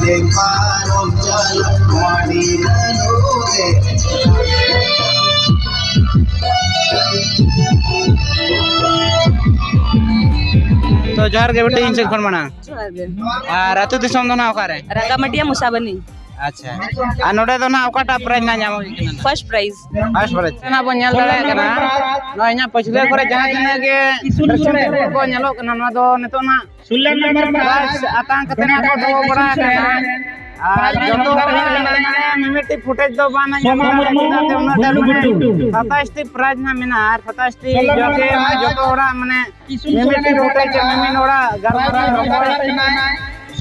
तो जोहार के बेटे इंसे खन माना और अतु दिसम दो ना ओकारे रंगामटिया मुसाबनी अच्छा आ नोडे दो ना ओकाटा प्राइज ना नामो हिकना फर्स्ट प्राइज ना बो नेल दाड़े कना नो इना पछले करे जहां जना के दर्शक को नेलो कना नो दो नेतो ना 16 नंबर प्राइज आतां कते ना को दो बड़ा कना आ जतो मिमिटी फुटेज दो बाना ते उना दारू 27 टी प्राइज ना मेना और 27 टी जोके जतो ओड़ा माने मिमिटी फुटेज मिमिन ओड़ा गरमरा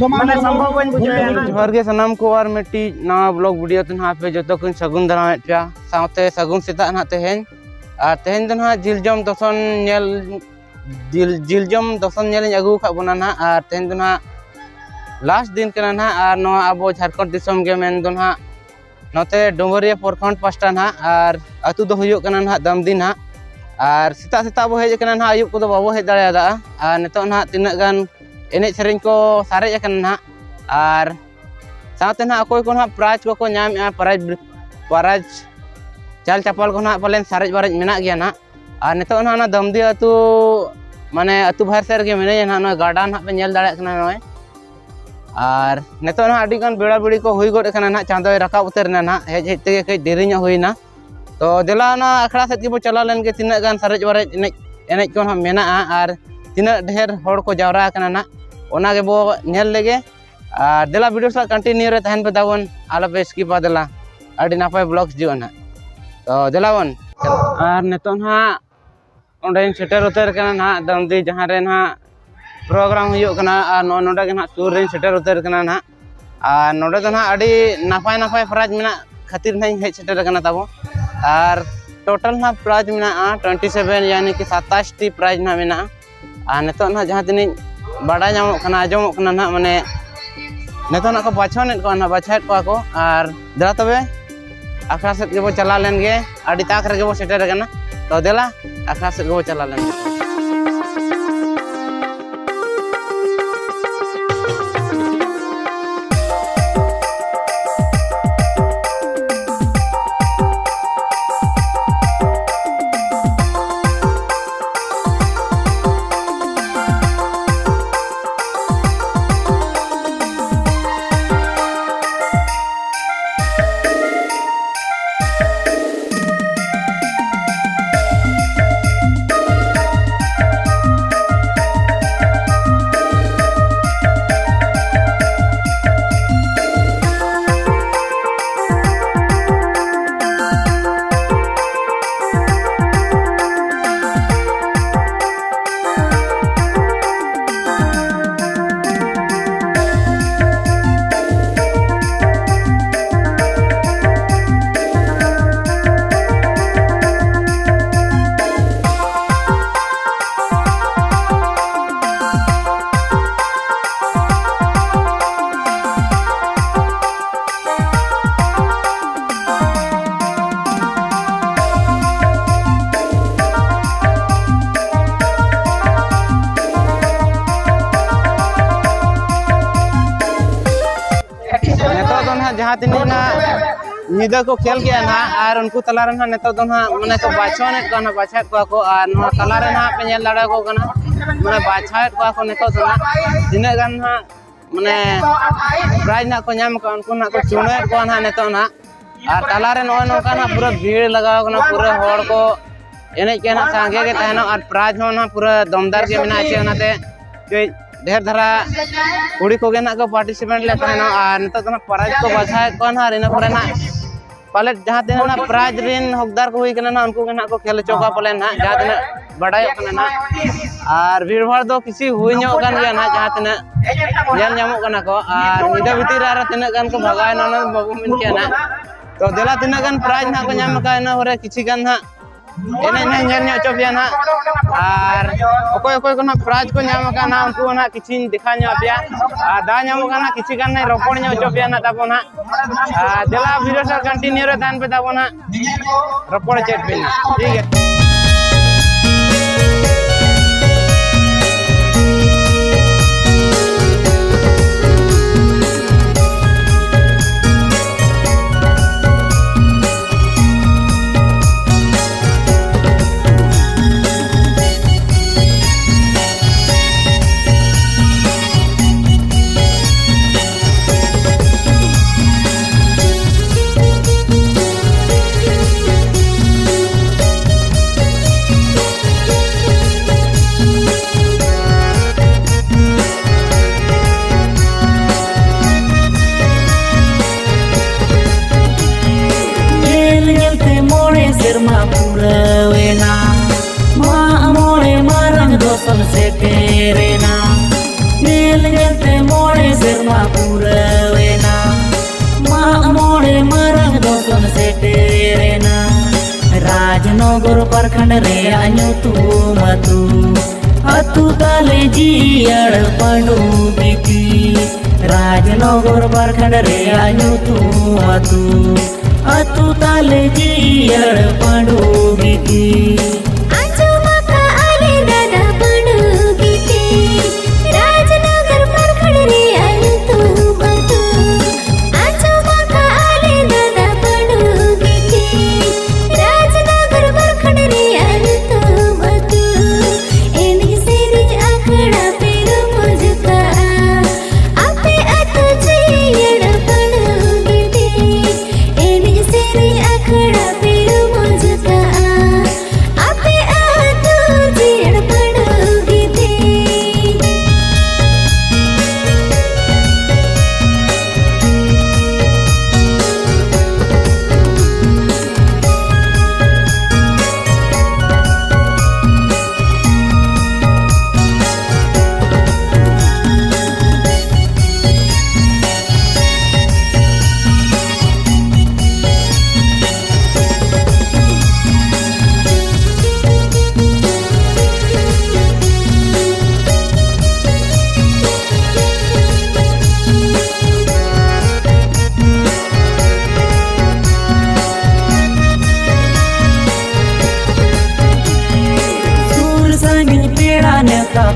माने संभव बन बुझे जोहार के सनम को और मिट्टी ना ब्लॉग वीडियो तन हा पे जतो कुन सगुन दरामेट पिया साथे सगुन सिता ना तेहेन आ तेहेन दन हा जिलजम दसन नेल जिलजम दसन नेल अगु खा बना ना और तेहेन दन हा लास्ट दिन के ना और नो अब झारखंड दिसम के मेन दन हा नोते डोंगरिया प्रखंड पास्टा ना और अतु दो हुयो कना ना दमदी ना और सिता सिता बो हेज कना ना आयुब को दो बाबो हेज दाड़ा और नेतो ना तिना गान एने सेरेंज को सारे ना और साथे ना अकोय को ना प्राइज को नाम प्राइज चाल चपल को ना पलेन सारे बारे मेना गया ना और नेतो ना दमदी अतु माने अतु बाहर सेर के मेने ना नो गार्डन ना पे नेल दाड़ा कना नय और नेतो ना अडी गान बेड़ा बेड़ी को हुई गोड कना ना चांदो रका उतर ना हेज हेज ते कई देरी nya हुई ना तो देला ना अखड़ा सेट के बो चला लेन के तिना गान सारे बारे एने को ना मेना और तिना ढेर होड़ को जावरा कना ना ओना के बो नेल लेगे और देला वीडियो सा कंटिन्यू रे तहन पे दावन आला पे स्किप देला अडी नापाय ब्लॉग्स जो ना तो देला वन और नेतो ना ओंडे सेटर उतर कना ना दमदी जहां रे ना प्रोग्राम हुयो कना और नोडे के ना सुर रे सेटर उतर कना ना और नोडे तो ना अडी नापाय नापाय प्राइज मेना खातिर नहीं हेज सेटर कना ताबो और टोटल ना प्राइज मेना 27 यानी कि 27 टी प्राइज ना मेना और नेतो ना जहां तिनी बड़ा नामो कना आजमो कना ना माने नेतो ना को बाछोनेट को ना बाछात को और दला तबे आखरा सेट के बो चला लेन गे अडी ताक रे बो सेटर कना तो देला आखरा सेट के बो चला लेन जहाँ तीन ना निदा को खेल गया ना और उनको तला रे ना नेतो दो ना माने तो बाछोनेट को ना बाछात को और ना तला रे ना पे नेल दाड़ा को ना माने बाछात को नेतो दो ना तिना गान ना माने प्राइज ना को नाम को उनको ना को चुनेट को ना नेतो ना और तला रे नो नो का ना पूरा भीड़ लगाओ ना पूरा होड़ को एने के ना सांगे के तहनो और प्राइज हो ना पूरा दमदार के मेना छे ओनाते के ढेर धरा कुड़ी को ना को पार्टिसिपेंट ले तहनो और नेतो तो ना प्राइज को बाछात को ना रे ना पूरा ना पाले जहां दिन ना प्राइज रिन हकदार को हुई कना ना उनको ना को खेल चौका पाले ना जहां दिन बड़ायो कना ना और भीड़ भाड़ दो किसी हुई नो गन गया ना जहां दिन नेल नामो कना को और निदा भीतर आरा तिना गन को भगाय ना बाबू मिन के ना तो देला तिना गन प्राइज ना को नाम का ना होरे किछि गन ना एने ना नेल नो चोबिया ना और ओकोय ओकोय को ना प्राइज को नाम का ना उनको ना किछि दिखा नो बिया आ दा नाम का ना किछि गन ना रोपण नो चोबिया ना ताबो ना देला वीडियो सा कंटिन्यू रे दान पे ताबो ना रोपण चेट पे ना ठीक है। serma purawena ma more marang dosan seterena nil ngete more serma purawena ma more marang dosan seterena Rajnagar Parkhand re anyutum atu tale jiyar padu biki Rajnagar Parkhand re anyutum atu tale jiyar padu biki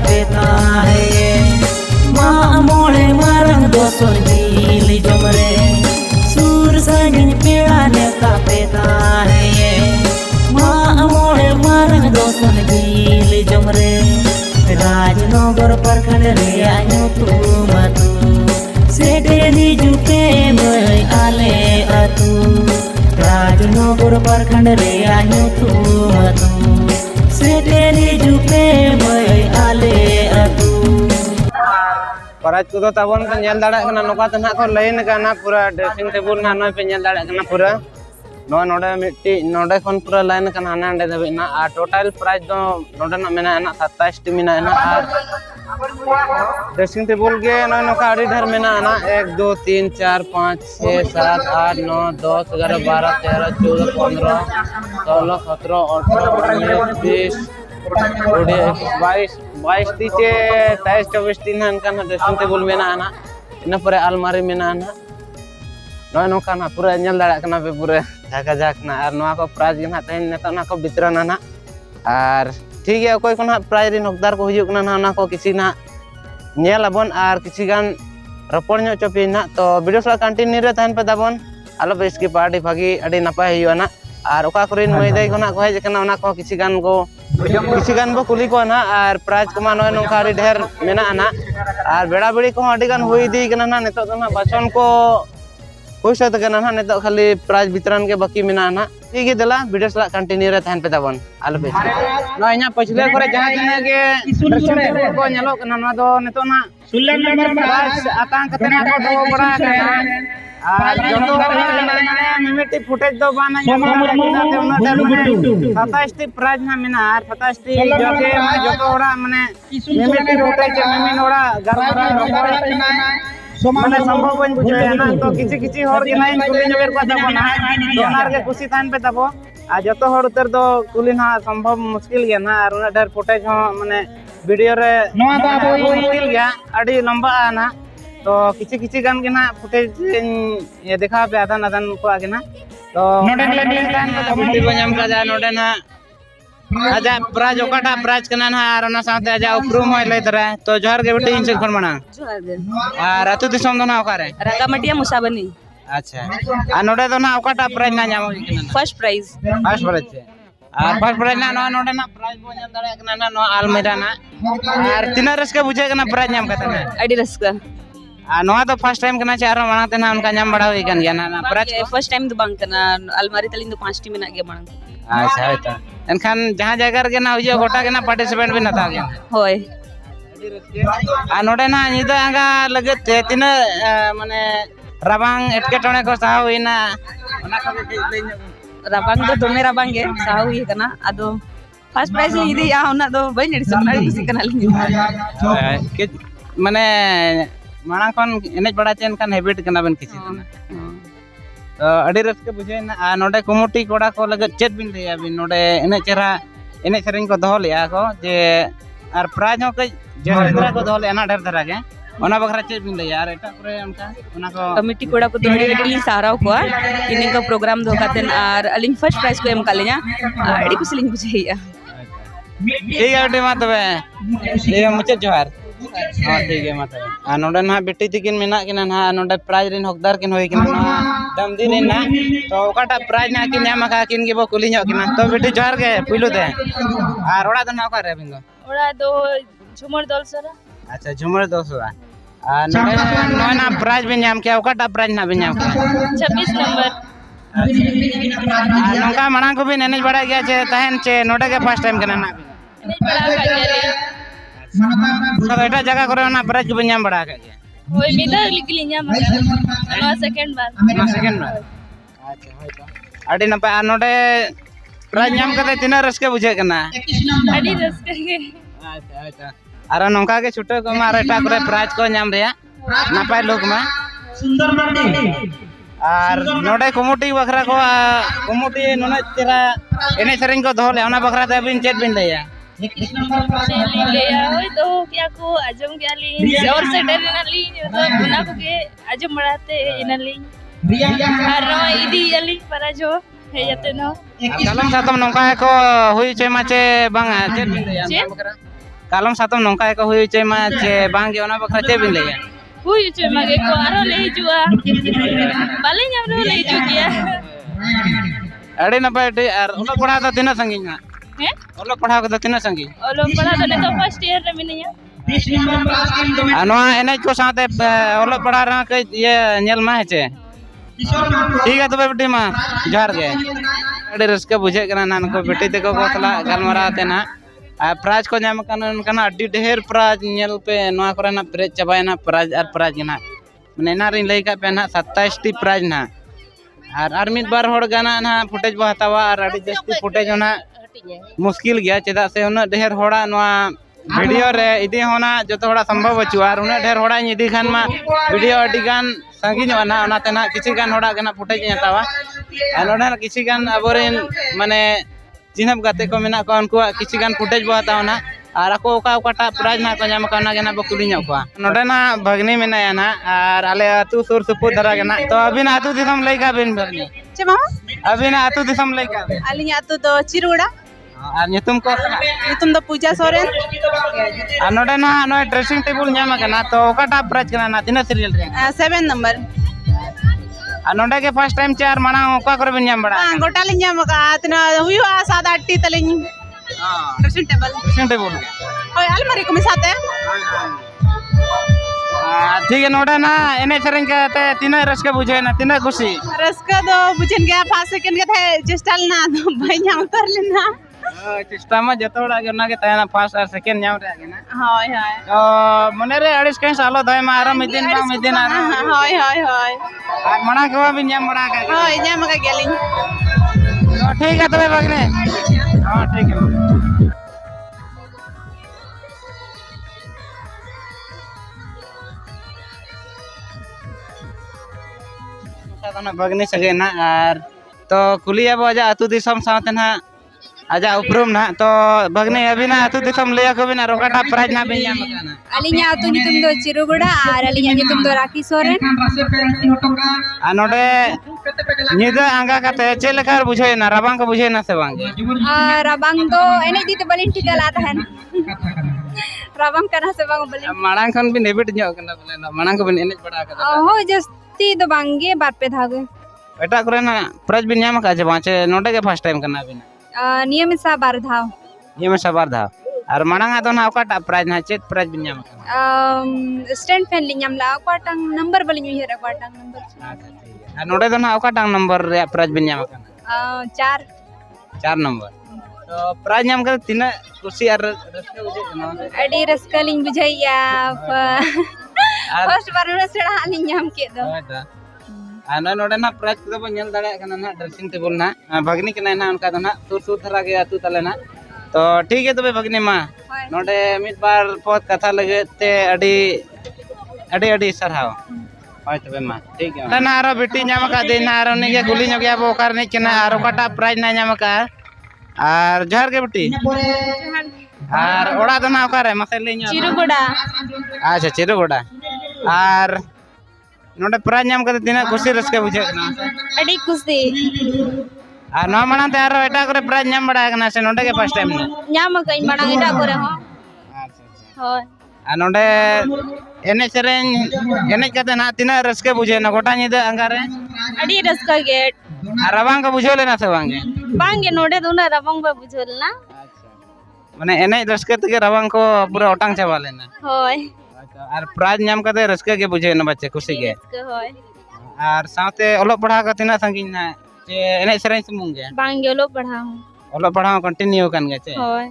Peta hai ma more marang doson gil jomre sur sagin peda ne ka peta hai ma more marang doson gil jomre Rajnagar Parkhand re anyutum seteri jupe mai ale atu Rajnagar Parkhand re anyutum seteri jupe mai ale atu Paraj ko tabon pe nyel dada kana noka tan ko lain kana pura dressing table na noi pe nyel dada kana pura no node mitti node kon pura lain kana hana ande na a total price do node na mena na 27 ti mena na ar dressing table ge no noka adi dhar mena na 1 2 3 4 5 6 7 8 9 10 11 12 13 14 15 16 17 18 19 20 नीचे 23 24 तीन अनकान dressing table मेना इन पर अलमारी मेना नय नोकाना पूरा nail दाड़ा कना पे पूरा जाका जाकना और नवा को प्राइस गे ना तहन नेता ना को वितरण ना और ठीक है कोई को ना प्राइस रिन हकदार को हुजुक ना ना को किसी ना नेल अबन और किसी गान रपड़ ᱧᱚᱜ चोपी ना तो वीडियो सा कंटिन्यू रे तहन पे दाबन आलो पे इसकी पार्टी भागी अडी नपाय हुआ ना और ओका करिन मैदाई को ना को हेज कना ना को किसी गान बो कुली को ना और प्राइज को मा नय नोका अडी ढेर मेना ना और बेड़ा बेड़ी को अडी गान हुई दी कना ना नेतो ना बचन को हुई सत कना ना नेतो खाली प्राइज वितरण के बाकी मेना ना ठीक है दला वीडियो सा कंटिन्यू रे तहन पे दाबन आलो पे ना इना पछले करे जहां जने के दर्शक को नेलो कना ना दो नेतो ना 16 नंबर प्राइज आतां कते ना को दो बड़ा और जतो माने मिमिटी फुटेज दो बाना जाते उना डर 27 टी प्राइज ना मेना और 27 टी जोके जतो ओड़ा माने मिमिटी फुटेज मिमिन ओड़ा गरबरा माने संभव बन बुझे ना तो किछि हर के लाइन कुली नगर को दबना दोनार के खुशी थान पे दबो आ जतो हर उतर दो कुली ना संभव मुश्किल गया ना और उना डर फुटेज हो माने वीडियो रे नवा दा मुश्किल गया अडी लंबा ना तो किछि गान के ना फुटेज ये देखा पे आधा नदन को आगे ना तो नोडे वीडियो बजाम का जा नोडे ना आजा प्राइज ओकाटा प्राइज कना ना और ना साथे आजा उपरूम होय ले तरा तो जोहर के बेटी इनसे फोन मना जोहर दे और अतु दिसम दो ना ओकारे रंगामटिया मुसाबनी अच्छा आ नोडे तो ना ओकाटा प्राइज ना जामो कना फर्स्ट प्राइज छे और फर्स्ट प्राइज ना नोडे ना प्राइज बो जाम दाड़े कना ना नो आलमेरा ना और तिना रस्का बुझे कना प्राइज नाम कता ना अडी रस्का नोआ तो फर्स्ट टाइम कना चारो माना ते ना उनका नाम बड़ा होई कन गया ना प्राइज फर्स्ट टाइम तो बांग कना अलमारी तलिन तो 5 टी मेना गया माना अच्छा होता एनखान जहां जगह रे ना हुई गोटा के ना पार्टिसिपेट भी नता गया होय आ नोडे ना निदा आगा लगे ते तिना माने राबांग एटकेटणे को साव होइना ओना को rabang do dome rabang ge sahu hi kana ado first prize ni idi ya ona do bai nedi sona kusi kana lini mane marang kon enej bada chen kan habit kana ben kisi na तो अड़ी रस्के बुझेना आ नोडे committee कोड़ा को लगे चेत बिन लिया बिन नोडे एने चेहरा एने सेरेंग को दोहो लिया को जे आर प्राइज हो कई जेहरा को दोहो लेना ढेर धरा के ओना बखरा चेत बिन लिया आर एटा करे उनका ओना को कमिटी कोड़ा को दोड़ी रेडी साराव को इने का प्रोग्राम दो खातेन आर अलिंग फर्स्ट प्राइज को एम काले냐 अड़ी कुसलिंग बुझेया ठीक है मा तबे ये मुचे जोहार हां ठीक है मा तबे आ नोडे ना बेटी तिकिन मेना किना ना नोडे प्राइज रिन हकदार किन होई किना ना दम दिन ना तो ओकाटा प्राइज ना किन ᱧᱟᱢ aka किन गे बो कुली ᱧᱚᱜ किना तो बेटी जोहार के पुइलो दे आर ओड़ा दो ना ओका रे बिंगो ओड़ा दो झुमर दलसरा अच्छा झुमर दोसरा आ नोडे नोय ना प्राइज बिन ᱧᱟᱢ के ओकाटा प्राइज ना बिन ᱧᱟᱢ के 26 नंबर नोका मांग को बिन एनेज बड़ा गया छे तहन छे नोडे के फर्स्ट टाइम केना ना एनेज बड़ा का गेले तो एटा जगह करे ना प्राइज को बिन ᱧᱟᱢ बड़ा के ओय मिदा लिगली ᱧᱟᱢ aka नो सेकंड बार अच्छा होय तो अड़ी ना आ नोडे प्राइज ᱧᱟᱢ कते तिना रस्के बुझे कना अड़ी रस्के के अच्छा अच्छा आरो नोका के छुटे को मार एटा करे प्राइज को ᱧᱟᱢ रिया नापाय लोग मा सुंदर नंदी आर नोडे कमिटी बखरा को कमिटी नोना तेरा एने सेरेंग को दोले ओना बखरा ते बिन चेत बिन लेया लिया होय दो क्या को आजम क्या ली और से डरना ली तो गुना को के आजम बढ़ाते इना ली और इदी अली para जो है जते नो कालम सातम नोका को हुई चे माचे बांग चेत बिन लेया बखरा कालम सातम नोका को हुई चे मा चे बांग के ओना बखरा चेत बिन लेया हुई चे मागे को आरो ले जुआ बाले ᱧᱟᱢ रो ले जु किया अड़ी नपाय डी आर ओला पढ़ा तो तिना संगिन ना हैं ओला पढ़ा को तिना संगी ओलो पढ़ा तो तो फर्स्ट ईयर रे मिनिया अनवा एने को साथे ओला पढ़ा रा के ये नेल मा है चे ठीक है तबे बेटी मा जोहार के अड़ी रस्के बुझे कना नान को बेटी ते को कोतला गलमरा ते ना आ प्राइज को ᱧᱟᱢ कना अड्डी ढेर प्राइज नेल पे नवा करे ना प्रेज चबायना प्राइज ना माने ना रिन लई का पे ना 27 टी प्राइज ना आर मिद बार होड़ गाना ना फुटेज बो हतावा आर अड्डी जस्ती फुटेज ना मुश्किल गया चेदा से उना ढेर होड़ा नवा वीडियो रे इदी होना जतो होड़ा संभव बचु आर उना ढेर होड़ा इदी खान मा वीडियो अड्डी गान संगी नो ना ओना तेना किछि गान होड़ा गाना फुटेज हतावा आर ओना किछि गान अबोरेन माने चिन्हब गाते को मेना को उनको किछि गान फुटेज बो हतावना आर ako oka okata प्राइज ना को ᱧᱟᱢ काना गेना बकुली ᱧᱚᱜ को नोडे ना भगनी मेनाया ना आर आले अतु सुर सुपुर धरा गेना तो अबिन अतु दिसम लई का बिन भगनी चे मा अबिन अतु दिसम लई का अली अतु तो चिरुड़ा आर nyutum ko nyutum do Puja Soren आर नोडे ना नो ड्रेसिंग टेबल ᱧᱟᱢ kana तो okata प्राइज kana ना तिना सीरियल रे 7 नंबर आर नोडे के फर्स्ट टाइम चार माना ओका करे बिन ᱧᱟᱢ बड़ा गोटा लिन ᱧᱟᱢ का तना हुआ 7-8 टी तलिन हां ड्रेसिंग टेबल ओय अलमारी को मिसाते ठीक है नोडे ना एने सेरेंग के तिना रस्के बुझे ना तिना खुशी रस्का दो बुझन गया 5 सेकंड के थे जस्टल ना तो भैया उतर लेना चेष्टा में जतोड़ा के ना के तयना फर्स्ट और सेकंड ᱧᱟᱢ रे आगे ना हाय हाय तो मने रे अड़िस के सालो दय मा आरा मिदिन बा मिदिन आरा हाय हाय हाय आर मना के बिन ᱧᱟᱢ बड़ा का हाय ᱧᱟᱢ का गेलिन तो ठीक है तबे बगने हां ठीक है साधना बगने सगे ना आर तो कुलिया बजा अतु दिसम साथे ना आजा उपरुम ना तो बगने अभी ना अतु दिसम लेया को बिना रोकाटा प्राइज ना बिन ᱧᱟᱢ kana अलिया अतु नितुम दो चिरुगुड़ा आर अलिया नितुम दो राखी सोरेन आ नोडे निदा आंगा काते चे लेखा बुझे ना राबांग को बुझे ना से बांग राबांग दो एने दी तो बलिन टिकला तहन राबांग कना से बांग बलिन माड़ांग खन बिन हेबिट ᱧᱚᱜ kana बोले ना माड़ांग को बिन एनेज बड़ा का हो जस्ती दो बांगे बार पे धागे एटा करे ना प्राइज बिन ᱧᱟᱢ का जे बाचे नोडे के फर्स्ट टाइम करना बिन नियमित सा बार धाव नियमित सा बार धाव और माड़ांग तो ना ओकाटा प्राइज ना चेत प्राइज बिन ᱧᱟᱢ का स्टैंड फैन लिन ᱧᱟᱢ ला ओकाटांग नंबर बलिन उहेर ओकाटांग नंबर अच्छा ठीक है और नोडे तो ना ओकाटांग नंबर रे प्राइज बिन ᱧᱟᱢ का 4 नंबर तो प्राइज ᱧᱟᱢ का तिना खुशी और रस्का बुझे ना अडी रस्का लिन बुझाइया फर्स्ट बार रे सेड़ा लिन ᱧाम के दो नॉय नोडे ना प्राइज को बन नेल दाड़े कना ना ड्रेसिंग टेबल ना भगनी कना ना उनका ना सुर सुर धरा के आतु तले ना तो ठीक है तबे भगनी मा नोडे मिड बार पद कथा लगे ते अडी अडी अडी सरहाव होय तबे मा ठीक है ना आरो बेटी नाम का दे ना आरो ने गुली न गया बो कार ने कना आरो काटा प्राइज ना नाम का और जहर के बेटी और ओड़ा तो ना ओकारे मसे लेញचिरुगुड़ा अच्छा चिरुगुड़ा और नोडे प्राइज नाम का तिना खुशी रस्के बुझे ना अड़ी खुशी और ना मना ते आरो एटा करे प्राइज नाम बड़ा कना से नोडे के फर्स्ट टाइम ने ᱧᱟᱢ ᱠᱟᱹᱧ ᱢᱟᱲᱟᱝ ᱮᱴᱟᱜ ᱠᱚᱨᱮ ᱦᱚᱸ अच्छा ᱦᱳᱭ और नोडे एने सेरेन एने कते ना तिना रस्के बुझे ना गोटा निदा अंगारे अड़ी रस्का गे और रवांग का बुझो लेना से वांगे बांगे नोडे दोना रबंग बा बुझल ना माने एने रस्के तके रवांग को पूरा ओटांग चाबा लेना होय और प्राइज नाम कते रस्के के बुझे ना बच्चे खुशी के होय और साथे ओलो पढ़ा का तिना संगिन ना जे एने सेरेन सुमुंग गे बांगे लो पढ़ाऊं ओलो पढ़ा कंटिन्यू कन गे चे होय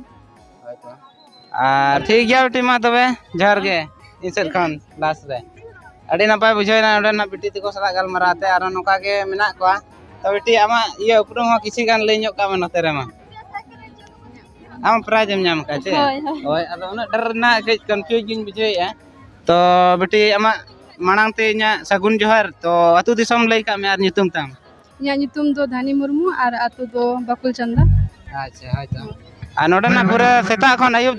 और ठीक गया बेटी मा तबे जहर गे इंसर खान लास्ट रे अड़ी नपाय बुझाय ना ओडे ना बेटी तको सला गल मराते और नोका के मेना कोआ तो बेटी आमा ये उपरम हो किसी गान ले ᱧᱚᱜ का में नते रे मा आम प्राइज एम नाम का चे होय अदो उना डर ना के कंफ्यूजिंग बुझाय तो बेटी आमा मांग ते nya sagun johar तो अतु दिसम लई का में आर nyutum tam या nyutum दो धानी मुर्मू और आतु दो बकुल चंदा अच्छा हाय तो आ नोडे ना पूरा सेता खन आयुब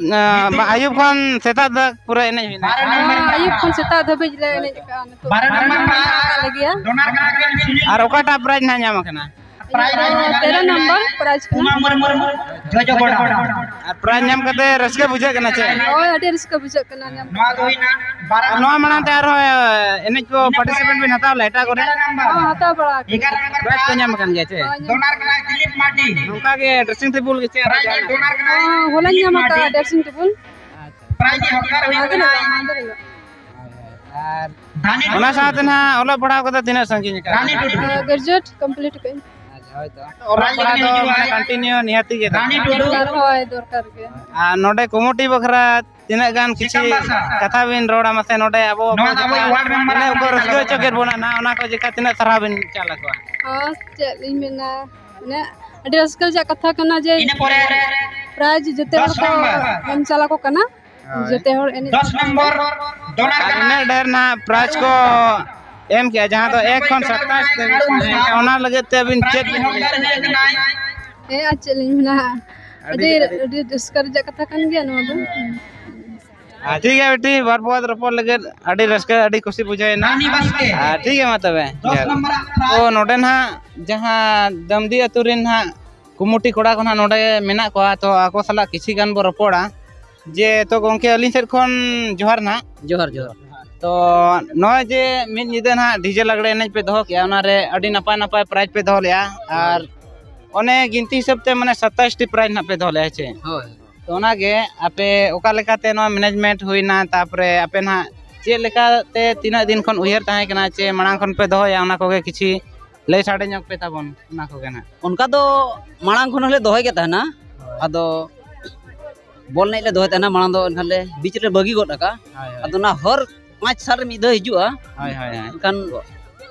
खन सेता द पूरा एने हिना आयुब खन सेता धबेज ले एने का तो 12 नंबर लगिया और ओकाटा प्राइज ना नाम कना 13 नंबर प्राइज कना और प्राइज नाम कते रसके बुझे कना चे ओय अडे रिस्क बुझे कना नाम नोआ मना ते आरो एने को पार्टिसिपेंट बिन हताव लेटा करे हाता बड़ा प्राइज को नाम कन गे चे डोनर कना दिलीप माटी नोका के ड्रेसिंग टेबल के चे डोनर कना होला नाम का ड्रेसिंग टेबल प्राइज हकार हुई कना और ओना साथे ना ओला पढ़ाव कते तिना संगिन का रानी टुडू ग्रेजुएट कंप्लीट कई ओला पढ़ा तो माने कंटिन्यू निहाती गे रानी टुडू दरकार के आ नोडे कमिटी बखरा तिना गान किछि कथा बिन रोड़ा मसे नोडे अबो वार्ड मेंबर ने ऊपर रस्के चकेर बोना ना ओना को जेका तिना सराह बिन चाला को हां इन मेना ने अडे रस्कल जा कथा कना जे इने परे प्राइज जते हर को हम चला को कना जते हर एने 10 नंबर डोनर कना ने डर ना प्राइज को एम किया जहां तो 1 खन 27 ते ओना लगे ते बिन चेक ए चली मेना अडे डिस्कर जा कथा कन गया न दो ठीक है बेटी बार बहुत रपोर लगे अड़ी रस्के अड़ी खुशी बुझाए ना रानी बसके ठीक है मतबे 10 नंबर तो नोडे ना जहां दमदी अतुरिन ना कुमुटी कोड़ा को ना नोडे मेना को तो आको सला किछि गान बो रपोड़ा जे तो गोंके अली सेट खन जोहार ना जोहार जोहार तो नय जे मिद निदे ना डीजे लगड़े एने पे दहो के ओना रे अड़ी नपाय नपाय प्राइज पे दहो लिया और ओने गिनती हिसाब ते माने 27 टी प्राइज ना पे दहो ले छे होय तो ओना गे आपे ओका लेकाते नो मैनेजमेंट हुइना तापरे आपे ना चे लेकाते तीना दिन खन उयहर ताहे कना चे मांग खन पे दहो या ओना कोगे किछि ले साडे ᱧᱚᱜ पे ताबन ओना कोगे ना उनका तो मांग खन ले दोहय के तहना अदो बॉल नहीं ले दोहय तहना मांग दो एनखाले बीच रे बगी गोट का अदो ना हर 5 साल में दो हिजुआ हाय हाय एनखान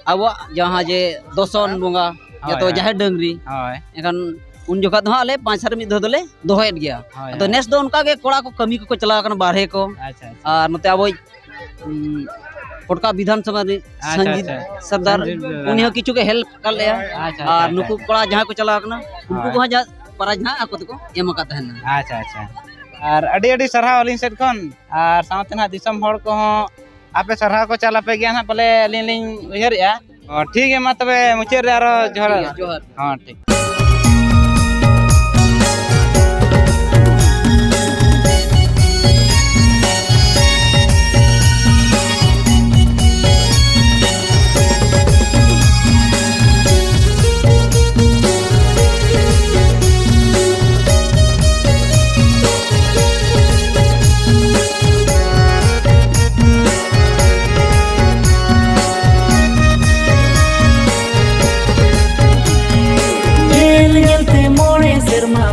आबो जहां जे दोसन बोंगा या तो जाहे डंगरी हाय एनखान उन जगह तो आले 5 साल में दोले दोहयत गया तो नेस दो उनका के कोड़ा को कमी को चला कन बारहे को अच्छा और नते आबो पटका विधानसभा संजीत सरदार उन्हीं किछु के हेल्प कर ले और नुकु कोड़ा जहां को चला कना उनको को जा प्राइज ना आको को एम का तहना अच्छा अच्छा और अड़ी अड़ी सरहा अलिन सेट खन और साथे ना दिसम हड़ को आपे सरहा को चला पे गया ना पले अलिन लिन उयहरिया और ठीक है मा तबे मुचेर रे आरो जोहर जोहर हां ठीक मोड़े सिरमा